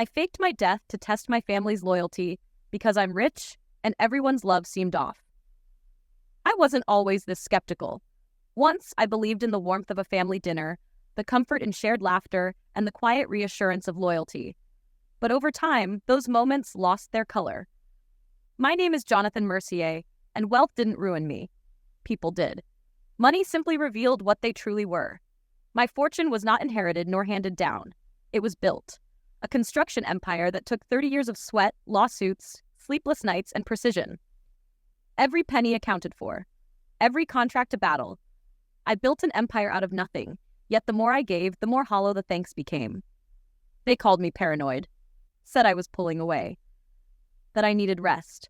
I faked my death to test my family's loyalty because I'm rich and everyone's love seemed off. I wasn't always this skeptical. Once I believed in the warmth of a family dinner, the comfort in shared laughter, and the quiet reassurance of loyalty. But over time, those moments lost their color. My name is Jonathan Mercier, and wealth didn't ruin me. People did. Money simply revealed what they truly were. My fortune was not inherited nor handed down. It was built. A construction empire that took 30 years of sweat, lawsuits, sleepless nights, and precision. Every penny accounted for. Every contract a battle. I built an empire out of nothing, yet the more I gave, the more hollow the thanks became. They called me paranoid. Said I was pulling away. That I needed rest.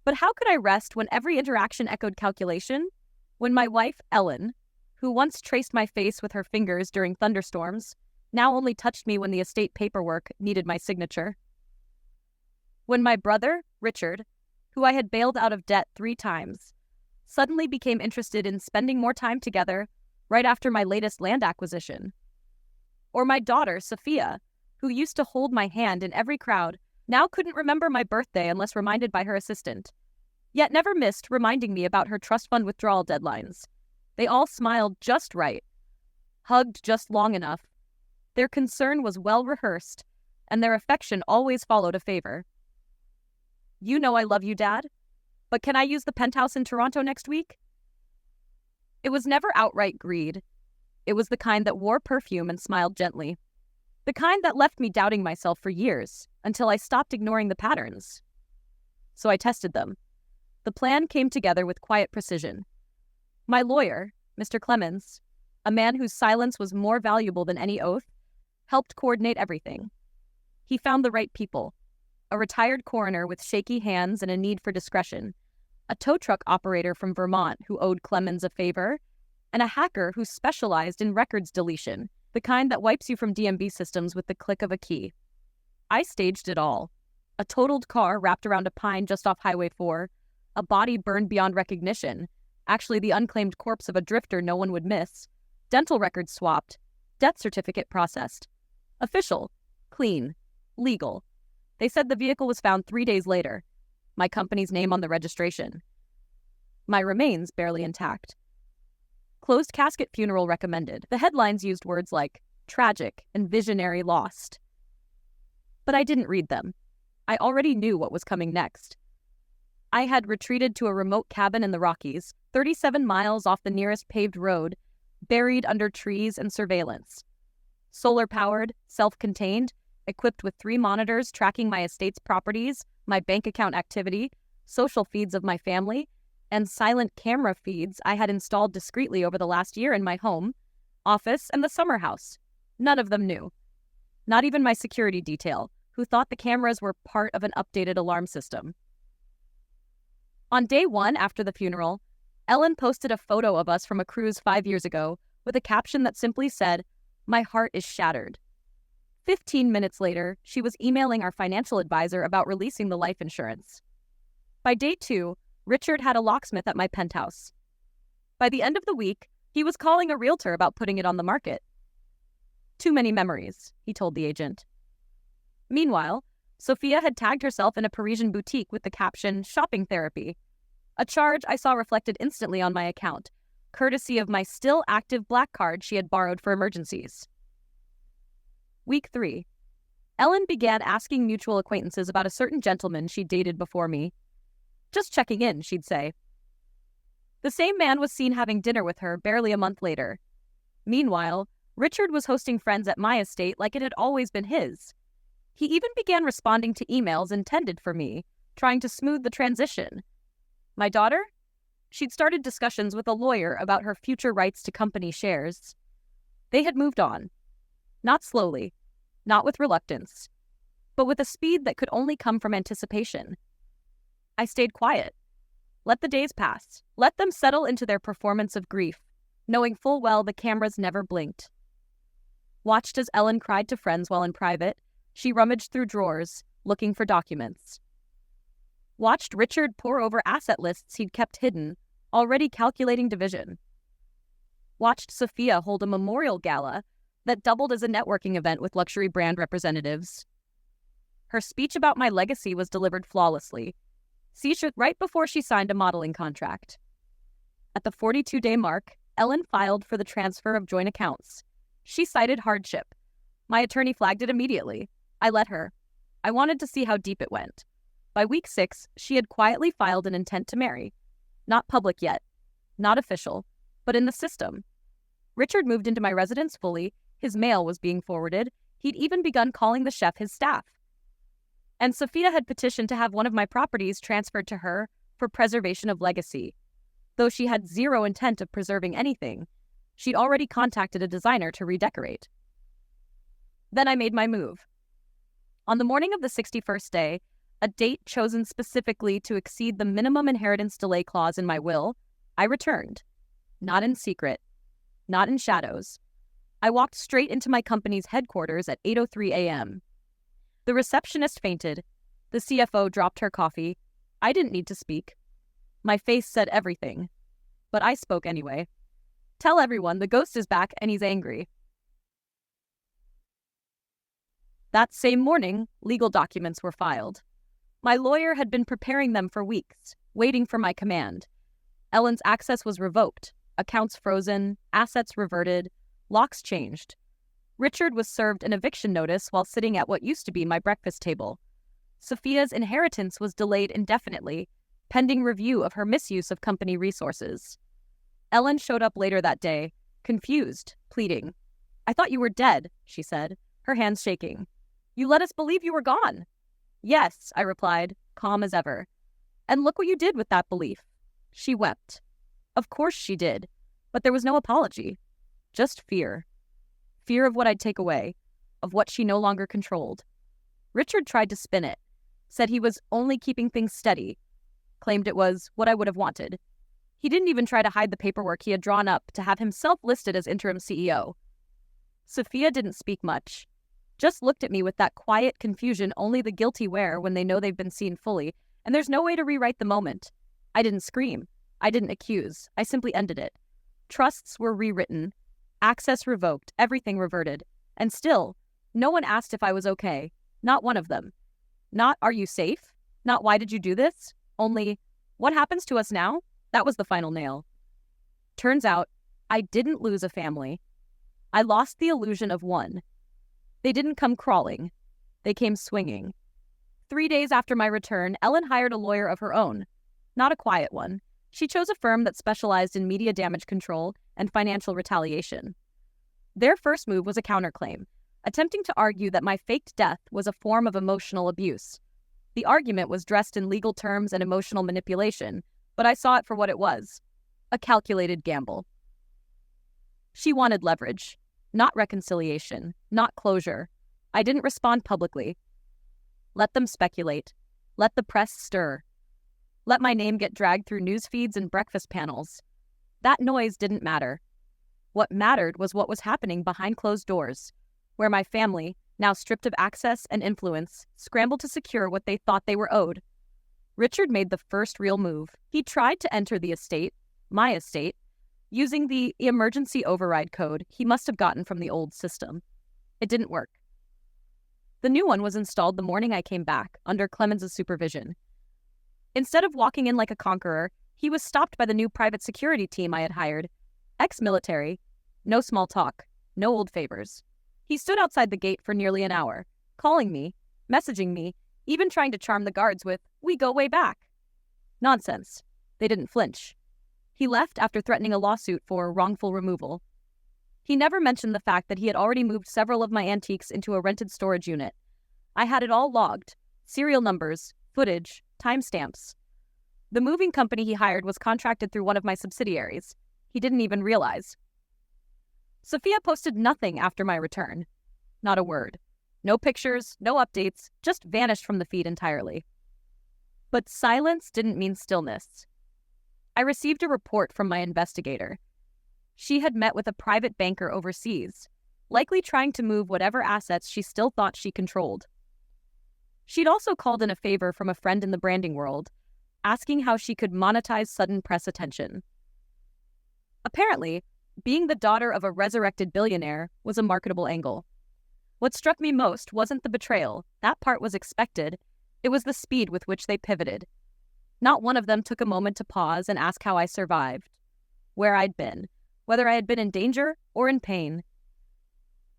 But how could I rest when every interaction echoed calculation? When my wife, Ellen, who once traced my face with her fingers during thunderstorms, now only touched me when the estate paperwork needed my signature. When my brother, Richard, who I had bailed out of debt 3 times, suddenly became interested in spending more time together right after my latest land acquisition. Or my daughter, Sophia, who used to hold my hand in every crowd, now couldn't remember my birthday unless reminded by her assistant, yet never missed reminding me about her trust fund withdrawal deadlines. They all smiled just right, hugged just long enough. Their concern was well rehearsed, and their affection always followed a favor. You know I love you, Dad, but can I use the penthouse in Toronto next week? It was never outright greed. It was the kind that wore perfume and smiled gently. The kind that left me doubting myself for years, until I stopped ignoring the patterns. So I tested them. The plan came together with quiet precision. My lawyer, Mr. Clemens, a man whose silence was more valuable than any oath, helped coordinate everything. He found the right people. A retired coroner with shaky hands and a need for discretion, a tow truck operator from Vermont who owed Clemens a favor, and a hacker who specialized in records deletion, the kind that wipes you from DMV systems with the click of a key. I staged it all. A totaled car wrapped around a pine just off Highway 4, a body burned beyond recognition, actually the unclaimed corpse of a drifter no one would miss, dental records swapped, death certificate processed. Official, clean, legal. They said the vehicle was found 3 days later. My company's name on the registration. My remains barely intact. Closed casket funeral recommended. The headlines used words like tragic and visionary lost. But I didn't read them. I already knew what was coming next. I had retreated to a remote cabin in the Rockies, 37 miles off the nearest paved road, buried under trees and surveillance. Solar-powered, self-contained, equipped with 3 monitors tracking my estate's properties, my bank account activity, social feeds of my family, and silent camera feeds I had installed discreetly over the last year in my home, office, and the summer house. None of them knew. Not even my security detail, who thought the cameras were part of an updated alarm system. On day 1 after the funeral, Ellen posted a photo of us from a cruise 5 years ago with a caption that simply said, "My heart is shattered." 15 minutes later, she was emailing our financial advisor about releasing the life insurance. By day 2, Richard had a locksmith at my penthouse. By the end of the week, he was calling a realtor about putting it on the market. Too many memories, he told the agent. Meanwhile, Sophia had tagged herself in a Parisian boutique with the caption, "Shopping Therapy," a charge I saw reflected instantly on my account, courtesy of my still active black card she had borrowed for emergencies. Week 3. Ellen began asking mutual acquaintances about a certain gentleman she'd dated before me. Just checking in, she'd say. The same man was seen having dinner with her barely a month later. Meanwhile, Richard was hosting friends at my estate like it had always been his. He even began responding to emails intended for me, trying to smooth the transition. My daughter? She'd started discussions with a lawyer about her future rights to company shares. They had moved on. Not slowly, not with reluctance, but with a speed that could only come from anticipation. I stayed quiet. Let the days pass. Let them settle into their performance of grief, knowing full well the cameras never blinked. Watched as Ellen cried to friends while in private. She rummaged through drawers, looking for documents. Watched Richard pore over asset lists he'd kept hidden, already calculating division. Watched Sophia hold a memorial gala that doubled as a networking event with luxury brand representatives. Her speech about my legacy was delivered flawlessly. Right before she signed a modeling contract. At the 42-day mark, Ellen filed for the transfer of joint accounts. She cited hardship. My attorney flagged it immediately. I let her. I wanted to see how deep it went. By week 6, she had quietly filed an intent to marry. Not public yet. Not official. But in the system. Richard moved into my residence fully. His mail was being forwarded. He'd even begun calling the chef his staff. And Sophia had petitioned to have one of my properties transferred to her for preservation of legacy. Though she had zero intent of preserving anything, she'd already contacted a designer to redecorate. Then I made my move. On the morning of the 61st day, a date chosen specifically to exceed the minimum inheritance delay clause in my will, I returned. Not in secret. Not in shadows. I walked straight into my company's headquarters at 8:03 a.m. The receptionist fainted. The CFO dropped her coffee. I didn't need to speak. My face said everything. But I spoke anyway. Tell everyone the ghost is back and he's angry. That same morning, legal documents were filed. My lawyer had been preparing them for weeks, waiting for my command. Ellen's access was revoked, accounts frozen, assets reverted, locks changed. Richard was served an eviction notice while sitting at what used to be my breakfast table. Sophia's inheritance was delayed indefinitely, pending review of her misuse of company resources. Ellen showed up later that day, confused, pleading. "I thought you were dead," she said, her hands shaking. "You let us believe you were gone." "Yes," I replied, calm as ever. "And look what you did with that belief." She wept. Of course she did, but there was no apology. Just fear. Fear of what I'd take away, of what she no longer controlled. Richard tried to spin it, said he was only keeping things steady, claimed it was what I would have wanted. He didn't even try to hide the paperwork he had drawn up to have himself listed as interim CEO. Sophia didn't speak much, just looked at me with that quiet confusion only the guilty wear when they know they've been seen fully, and there's no way to rewrite the moment. I didn't scream. I didn't accuse. I simply ended it. Trusts were rewritten. Access revoked. Everything reverted. And still, no one asked if I was okay. Not one of them. Not, "Are you safe?" Not, "Why did you do this?" Only, "What happens to us now?" That was the final nail. Turns out, I didn't lose a family. I lost the illusion of one. They didn't come crawling. They came swinging. 3 days after my return, Ellen hired a lawyer of her own. Not a quiet one. She chose a firm that specialized in media damage control and financial retaliation. Their first move was a counterclaim, attempting to argue that my faked death was a form of emotional abuse. The argument was dressed in legal terms and emotional manipulation, but I saw it for what it was, a calculated gamble. She wanted leverage, not reconciliation, not closure. I didn't respond publicly. Let them speculate. Let the press stir. Let my name get dragged through news feeds and breakfast panels. That noise didn't matter. What mattered was what was happening behind closed doors, where my family, now stripped of access and influence, scrambled to secure what they thought they were owed. Richard made the first real move. He tried to enter the estate, my estate, using the emergency override code he must have gotten from the old system. It didn't work. The new one was installed the morning I came back, under Clemens' supervision. Instead of walking in like a conqueror, he was stopped by the new private security team I had hired. Ex-military, no small talk, no old favors. He stood outside the gate for nearly an hour, calling me, messaging me, even trying to charm the guards with, "We go way back." Nonsense. They didn't flinch. He left after threatening a lawsuit for wrongful removal. He never mentioned the fact that he had already moved several of my antiques into a rented storage unit. I had it all logged, serial numbers, footage, timestamps. The moving company he hired was contracted through one of my subsidiaries. He didn't even realize. Sophia posted nothing after my return. Not a word. No pictures, no updates, just vanished from the feed entirely. But silence didn't mean stillness. I received a report from my investigator. She had met with a private banker overseas, likely trying to move whatever assets she still thought she controlled. She'd also called in a favor from a friend in the branding world, asking how she could monetize sudden press attention. Apparently, being the daughter of a resurrected billionaire was a marketable angle. What struck me most wasn't the betrayal. That part was expected. It was the speed with which they pivoted. Not one of them took a moment to pause and ask how I survived, where I'd been, whether I had been in danger or in pain.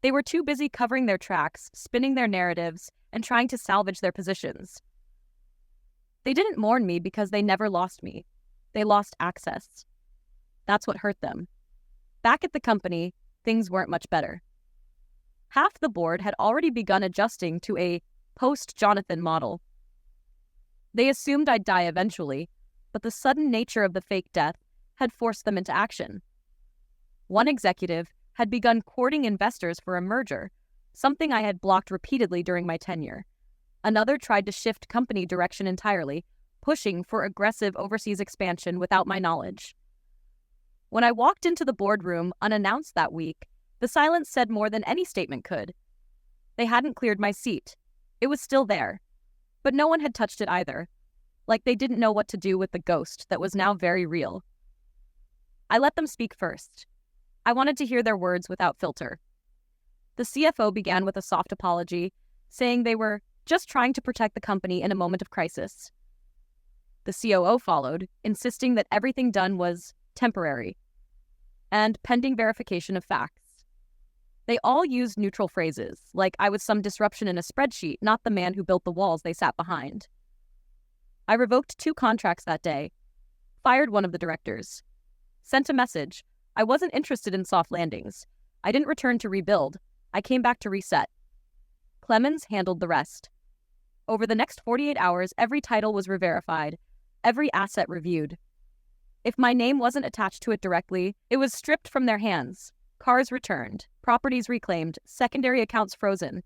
They were too busy covering their tracks, spinning their narratives, and trying to salvage their positions. They didn't mourn me because they never lost me. They lost access. That's what hurt them. Back at the company, things weren't much better. Half the board had already begun adjusting to a post-Jonathan model. They assumed I'd die eventually, but the sudden nature of the fake death had forced them into action. One executive had begun courting investors for a merger, something I had blocked repeatedly during my tenure. Another tried to shift company direction entirely, pushing for aggressive overseas expansion without my knowledge. When I walked into the boardroom unannounced that week, the silence said more than any statement could. They hadn't cleared my seat. It was still there. But no one had touched it either, like they didn't know what to do with the ghost that was now very real. I let them speak first. I wanted to hear their words without filter. The CFO began with a soft apology, saying they were just trying to protect the company in a moment of crisis. The COO followed, insisting that everything done was temporary and pending verification of facts. They all used neutral phrases, like I was some disruption in a spreadsheet, not the man who built the walls they sat behind. I revoked 2 contracts that day, fired one of the directors, sent a message. I wasn't interested in soft landings. I didn't return to rebuild. I came back to reset. Clemens handled the rest. Over the next 48 hours, every title was re-verified, every asset reviewed. If my name wasn't attached to it directly, it was stripped from their hands. Cars returned, properties reclaimed, secondary accounts frozen.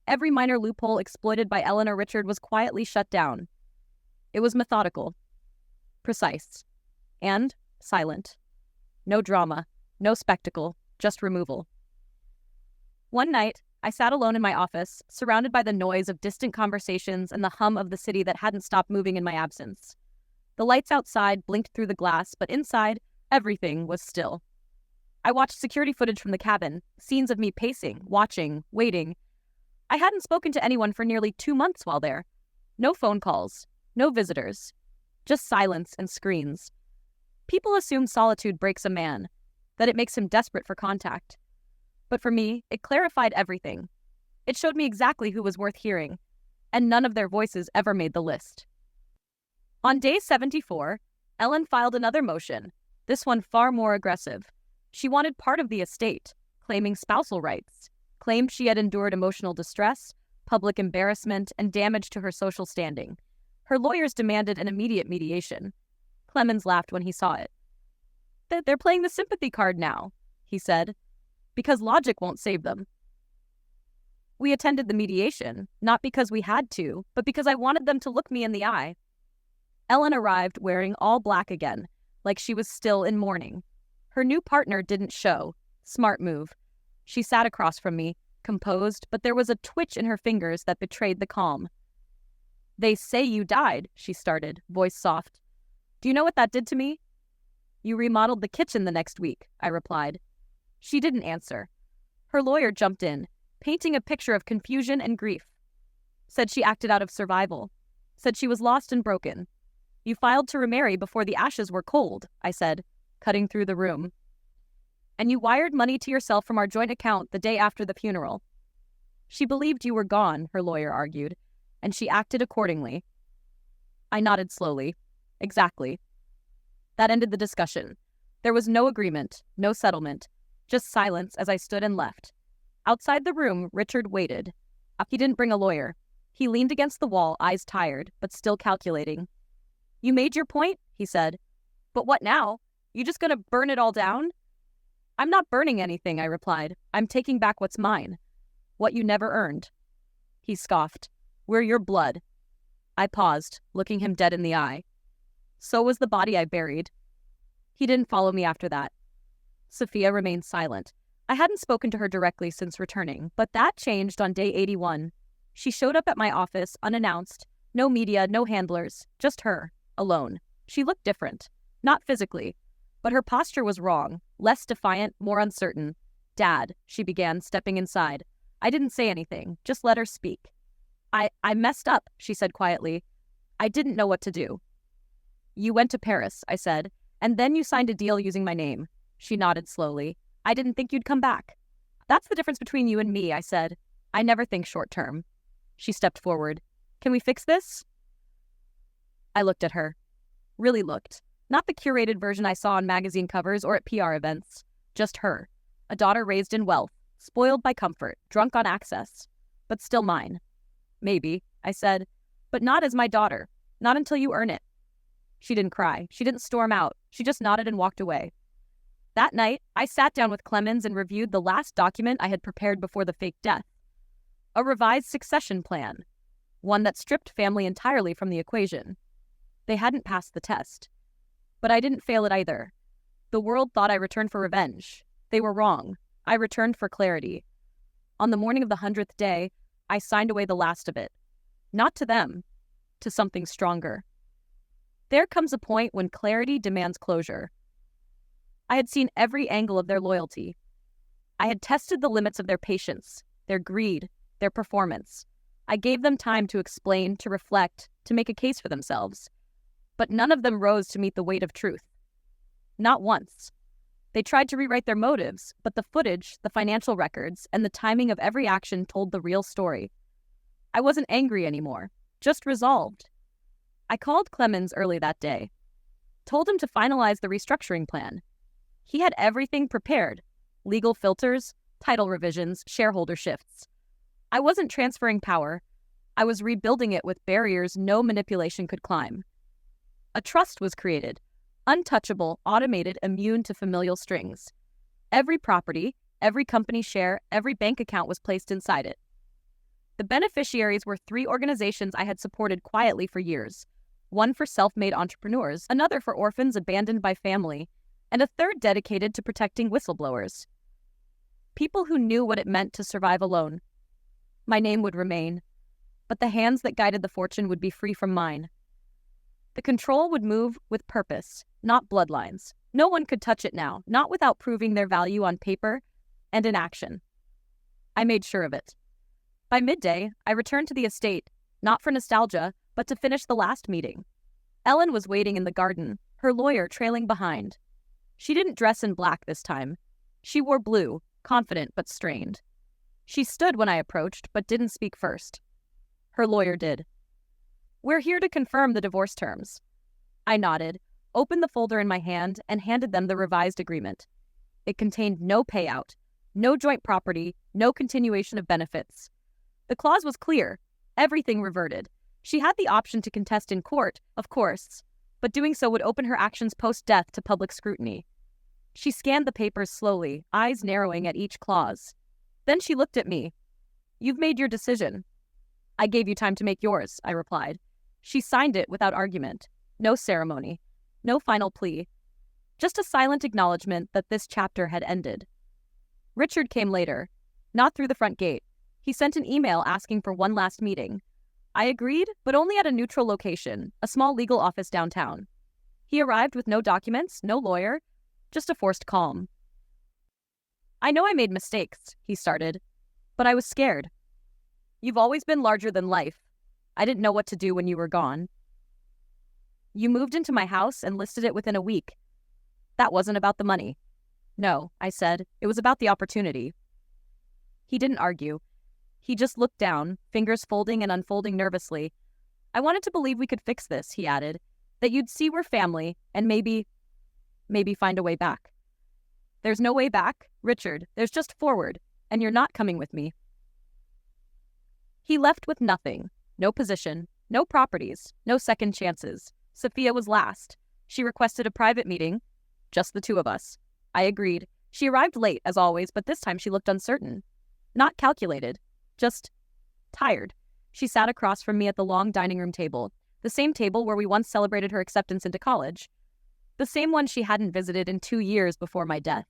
Every minor loophole exploited by Ellen or Richard was quietly shut down. It was methodical, precise, and silent. No drama, no spectacle, just removal. One night, I sat alone in my office, surrounded by the noise of distant conversations and the hum of the city that hadn't stopped moving in my absence. The lights outside blinked through the glass, but inside, everything was still. I watched security footage from the cabin, scenes of me pacing, watching, waiting. I hadn't spoken to anyone for nearly 2 months while there. No phone calls, no visitors, just silence and screens. People assume solitude breaks a man, that it makes him desperate for contact. But for me, it clarified everything. It showed me exactly who was worth hearing, and none of their voices ever made the list. On day 74, Ellen filed another motion, this one far more aggressive. She wanted part of the estate, claiming spousal rights, claimed she had endured emotional distress, public embarrassment, and damage to her social standing. Her lawyers demanded an immediate mediation. Clemens laughed when he saw it. They're playing the sympathy card now, he said, because logic won't save them. We attended the mediation, not because we had to, but because I wanted them to look me in the eye. Ellen arrived wearing all black again, like she was still in mourning. Her new partner didn't show. Smart move. She sat across from me, composed, but there was a twitch in her fingers that betrayed the calm. They say you died, she started, voice soft. Do you know what that did to me? You remodeled the kitchen the next week, I replied. She didn't answer. Her lawyer jumped in, painting a picture of confusion and grief. Said she acted out of survival. Said she was lost and broken. You filed to remarry before the ashes were cold, I said, cutting through the room. And you wired money to yourself from our joint account the day after the funeral. She believed you were gone, her lawyer argued, and she acted accordingly. I nodded slowly. Exactly. That ended the discussion. There was no agreement, no settlement, just silence as I stood and left. Outside the room, Richard waited. He didn't bring a lawyer. He leaned against the wall, eyes tired, but still calculating. You made your point, he said. But what now? You just gonna burn it all down? I'm not burning anything, I replied. I'm taking back what's mine. What you never earned. He scoffed. We're your blood. I paused, looking him dead in the eye. So was the body I buried. He didn't follow me after that. Sophia remained silent. I hadn't spoken to her directly since returning, but that changed on day 81. She showed up at my office, unannounced. No media, no handlers, just her, alone. She looked different. Not physically, but her posture was wrong, less defiant, more uncertain. Dad, she began, stepping inside. I didn't say anything, just let her speak. I messed up, she said quietly. I didn't know what to do. You went to Paris, I said, and then you signed a deal using my name. She nodded slowly. I didn't think you'd come back. That's the difference between you and me, I said. I never think short term. She stepped forward. Can we fix this? I looked at her. Really looked. Not the curated version I saw on magazine covers or at PR events. Just her. A daughter raised in wealth, spoiled by comfort, drunk on access. But still mine. Maybe, I said. But not as my daughter. Not until you earn it. She didn't cry. She didn't storm out. She just nodded and walked away. That night, I sat down with Clemens and reviewed the last document I had prepared before the fake death. A revised succession plan. One that stripped family entirely from the equation. They hadn't passed the test. But I didn't fail it either. The world thought I returned for revenge. They were wrong. I returned for clarity. On the morning of the 100th day, I signed away the last of it. Not to them, to something stronger. There comes a point when clarity demands closure. I had seen every angle of their loyalty. I had tested the limits of their patience, their greed, their performance. I gave them time to explain, to reflect, to make a case for themselves. But none of them rose to meet the weight of truth. Not once. They tried to rewrite their motives, but the footage, the financial records, and the timing of every action told the real story. I wasn't angry anymore, just resolved. I called Clemens early that day. Told him to finalize the restructuring plan. He had everything prepared. Legal filters, title revisions, shareholder shifts. I wasn't transferring power. I was rebuilding it with barriers no manipulation could climb. A trust was created. Untouchable, automated, immune to familial strings. Every property, every company share, every bank account was placed inside it. The beneficiaries were 3 organizations I had supported quietly for years. One for self-made entrepreneurs, another for orphans abandoned by family, and a third dedicated to protecting whistleblowers. People who knew what it meant to survive alone. My name would remain, but the hands that guided the fortune would be free from mine. The control would move with purpose, not bloodlines. No one could touch it now, not without proving their value on paper and in action. I made sure of it. By midday, I returned to the estate, not for nostalgia, but to finish the last meeting. Ellen was waiting in the garden, her lawyer trailing behind. She didn't dress in black this time. She wore blue, confident but strained. She stood when I approached, but didn't speak first. Her lawyer did. We're here to confirm the divorce terms. I nodded, opened the folder in my hand, and handed them the revised agreement. It contained no payout, no joint property, no continuation of benefits. The clause was clear. Everything reverted. She had the option to contest in court, of course, but doing so would open her actions post-death to public scrutiny. She scanned the papers slowly, eyes narrowing at each clause. Then she looked at me. You've made your decision. I gave you time to make yours, I replied. She signed it without argument. No ceremony. No final plea. Just a silent acknowledgement that this chapter had ended. Richard came later. Not through the front gate. He sent an email asking for one last meeting. I agreed, but only at a neutral location, a small legal office downtown. He arrived with no documents, no lawyer, just a forced calm. I know I made mistakes, he started, but I was scared. You've always been larger than life. I didn't know what to do when you were gone. You moved into my house and listed it within a week. That wasn't about the money. No, I said, it was about the opportunity. He didn't argue. He just looked down, fingers folding and unfolding nervously. I wanted to believe we could fix this, he added, that you'd see we're family and maybe find a way back. There's no way back, Richard. There's just forward, and you're not coming with me. He left with nothing. No position, no properties, no second chances. Sophia was last. She requested a private meeting. Just the 2 of us. I agreed. She arrived late, as always, but this time she looked uncertain. Not calculated. Just tired. She sat across from me at the long dining room table, the same table where we once celebrated her acceptance into college. The same one she hadn't visited in 2 years before my death.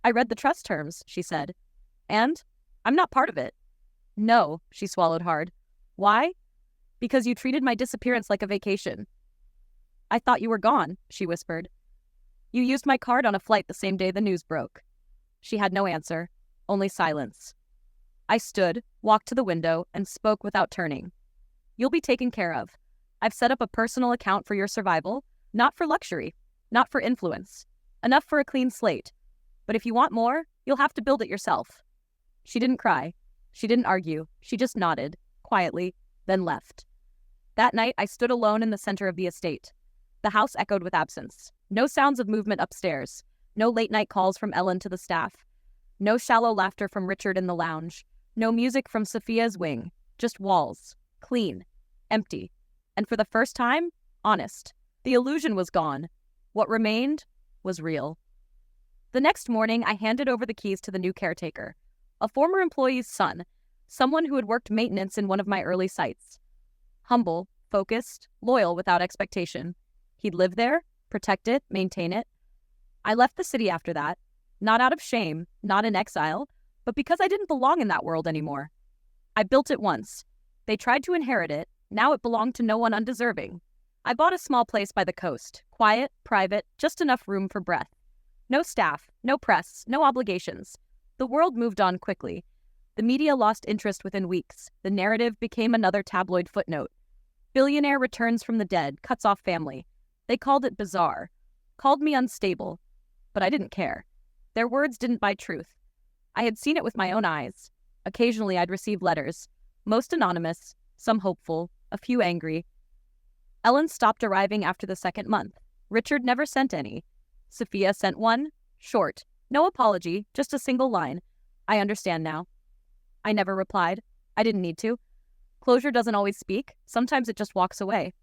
I read the trust terms, she said. And I'm not part of it. No, she swallowed hard. Why? Because you treated my disappearance like a vacation. I thought you were gone, she whispered. You used my card on a flight the same day the news broke. She had no answer, only silence. I stood, walked to the window, and spoke without turning. You'll be taken care of. I've set up a personal account for your survival, not for luxury, not for influence. Enough for a clean slate. But if you want more, you'll have to build it yourself. She didn't cry. She didn't argue. She just nodded, quietly, then left. That night, I stood alone in the center of the estate. The house echoed with absence. No sounds of movement upstairs. No late-night calls from Ellen to the staff. No shallow laughter from Richard in the lounge. No music from Sophia's wing. Just walls. Clean. Empty. And for the first time, honest. The illusion was gone. What remained was real. The next morning, I handed over the keys to the new caretaker, a former employee's son, someone who had worked maintenance in one of my early sites. Humble, focused, loyal without expectation. He'd live there, protect it, maintain it. I left the city after that, not out of shame, not in exile, but because I didn't belong in that world anymore. I built it once. They tried to inherit it. Now it belonged to no one undeserving. I bought a small place by the coast, quiet, private, just enough room for breath. No staff, no press, no obligations. The world moved on quickly. The media lost interest within weeks. The narrative became another tabloid footnote. Billionaire returns from the dead, cuts off family. They called it bizarre, called me unstable, but I didn't care. Their words didn't buy truth. I had seen it with my own eyes. Occasionally I'd receive letters, most anonymous, some hopeful, a few angry. Ellen stopped arriving after the second month. Richard never sent any. Sophia sent one, short, no apology, just a single line. I understand now. I never replied. I didn't need to. Closure doesn't always speak. Sometimes it just walks away.